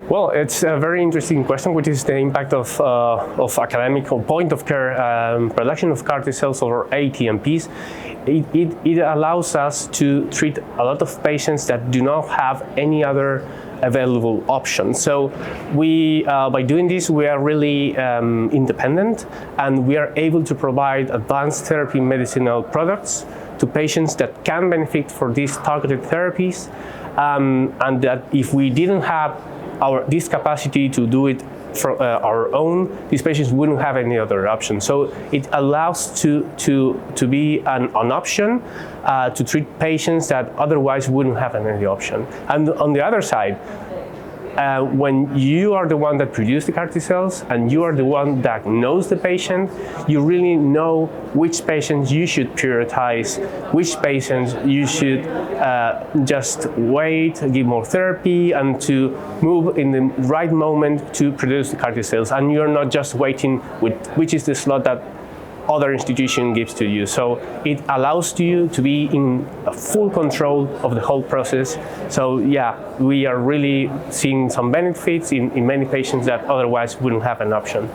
Well, it's a very interesting question, which is the impact of academic or point of care production of CAR T cells or ATMPs. It allows us to treat a lot of patients that do not have any other available options. So we, by doing this, we are really independent, and we are able to provide advanced therapy medicinal products to patients that can benefit for these targeted therapies, and that if we didn't have this capacity to do it for our own, these patients wouldn't have any other option. So it allows to be an option to treat patients that otherwise wouldn't have any option. And on the other side, when you are the one that produced the CAR T cells and you are the one that knows the patient, you really know which patients you should prioritize, which patients you should just wait, give more therapy, and to move in the right moment to produce the CAR T cells. And you're not just waiting with which is the slot that other institution gives to you. So it allows you to be in full control of the whole process. So yeah, we are really seeing some benefits in many patients that otherwise wouldn't have an option.